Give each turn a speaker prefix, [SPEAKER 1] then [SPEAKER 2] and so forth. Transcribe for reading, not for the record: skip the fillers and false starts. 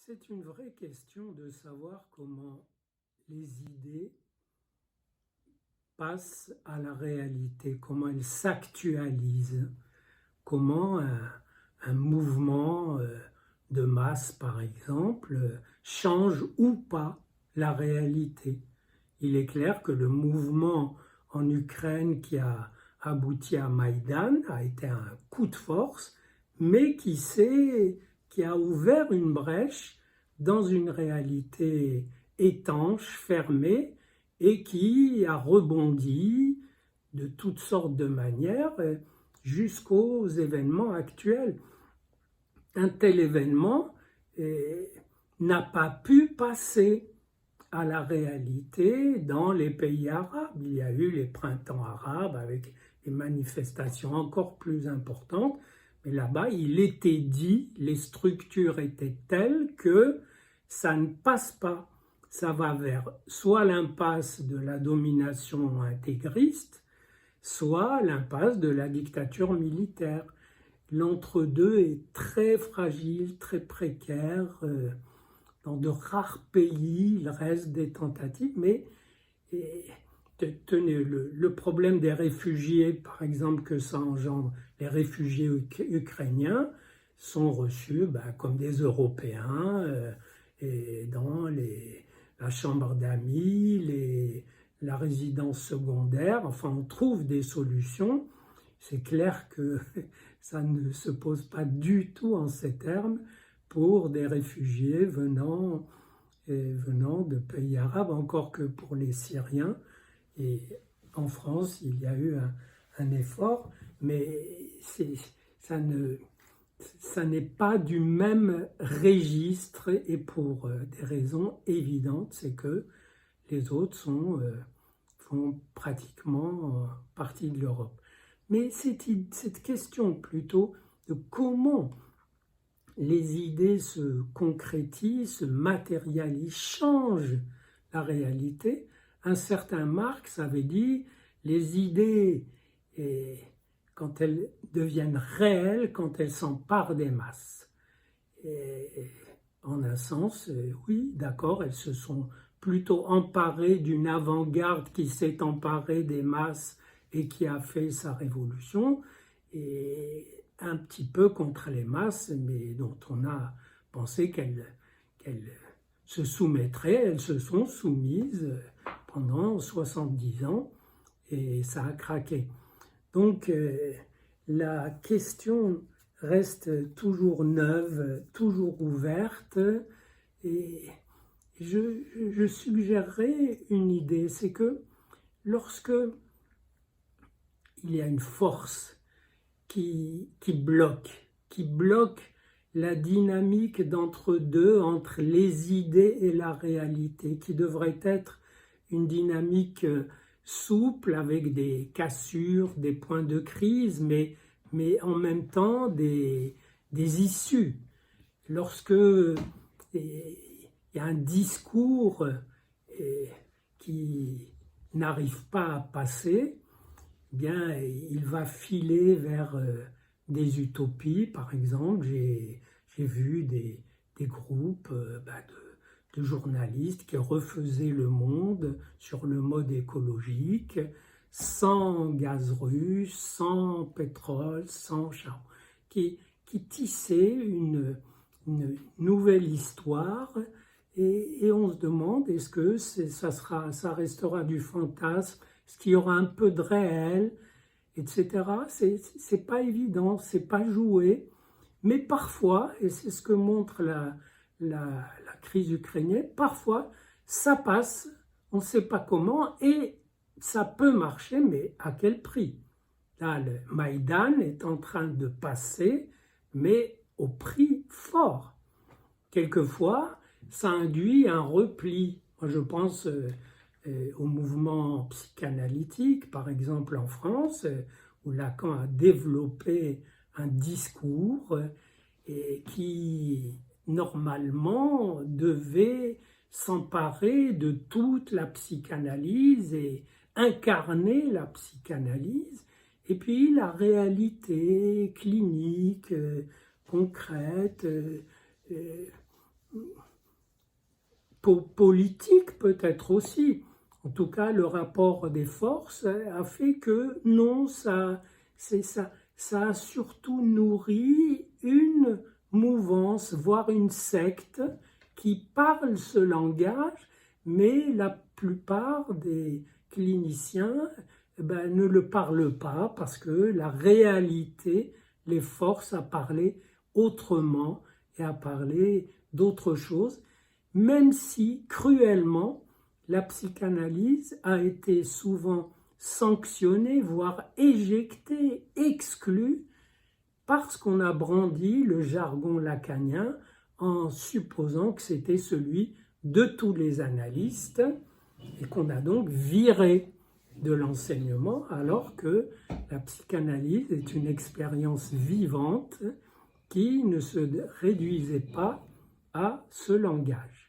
[SPEAKER 1] C'est une vraie question de savoir comment les idées passent à la réalité, comment elles s'actualisent, comment un mouvement de masse, par exemple, change ou pas la réalité. Il est clair que le mouvement en Ukraine qui a abouti à Maïdan a été un coup de force, mais qui a ouvert une brèche dans une réalité étanche, fermée, et qui a rebondi de toutes sortes de manières jusqu'aux événements actuels. Un tel événement n'a pas pu passer à la réalité dans les pays arabes. Il y a eu les printemps arabes avec des manifestations encore plus importantes, mais là-bas, il était dit, les structures étaient telles que ça ne passe pas. Ça va vers soit l'impasse de la domination intégriste, soit l'impasse de la dictature militaire. L'entre-deux est très fragile, très précaire. Dans de rares pays, il reste des tentatives, mais tenez, le problème des réfugiés, par exemple, que ça engendre, les réfugiés ukrainiens sont reçus comme des Européens et dans la chambre d'amis, la résidence secondaire. Enfin, on trouve des solutions. C'est clair que ça ne se pose pas du tout en ces termes pour des réfugiés venant de pays arabes, encore que pour les Syriens. Et en France, il y a eu un effort, mais ça n'est pas du même registre, et pour des raisons évidentes, c'est que les autres font pratiquement partie de l'Europe. Mais cette question plutôt de comment les idées se concrétisent, se matérialisent, changent la réalité. Un certain Marx avait dit les idées, quand elles deviennent réelles, quand elles s'emparent des masses. Et en un sens, oui, d'accord, elles se sont plutôt emparées d'une avant-garde qui s'est emparée des masses et qui a fait sa révolution, et un petit peu contre les masses, mais dont on a pensé qu'elles se soumettraient. Elles se sont soumises pendant 70 ans et ça a craqué. Donc la question reste toujours neuve, toujours ouverte, et je suggérerais une idée, c'est que lorsque il y a une force qui bloque la dynamique d'entre-deux, entre les idées et la réalité, qui devrait être une dynamique souple, avec des cassures, des points de crise, mais en même temps des issues. Lorsque il y a un discours qui n'arrive pas à passer, bien, il va filer vers des utopies. Par exemple, j'ai vu des groupes de journalistes qui refaisaient le monde sur le mode écologique, sans gaz russe, sans pétrole, sans charbon, qui tissaient une nouvelle histoire, et on se demande, est-ce que ça restera du fantasme, est-ce qu'il y aura un peu de réel, etc. C'est pas évident, c'est pas joué, mais parfois, et c'est ce que montre la crise ukrainienne, parfois ça passe, on ne sait pas comment, et ça peut marcher, mais à quel prix? Là, le Maïdan est en train de passer, mais au prix fort. Quelquefois, ça induit un repli. Moi, je pense au mouvement psychanalytique, par exemple en France, où Lacan a développé un discours qui, normalement, devait s'emparer de toute la psychanalyse et incarner la psychanalyse, et puis la réalité clinique, concrète, politique peut-être aussi. En tout cas, le rapport des forces a fait que non, ça a surtout nourri une mouvance, voire une secte qui parle ce langage, mais la plupart des cliniciens ne le parlent pas parce que la réalité les force à parler autrement et à parler d'autre chose, même si cruellement la psychanalyse a été souvent sanctionnée, voire éjectée, exclue, parce qu'on a brandi le jargon lacanien en supposant que c'était celui de tous les analystes et qu'on a donc viré de l'enseignement, alors que la psychanalyse est une expérience vivante qui ne se réduisait pas à ce langage.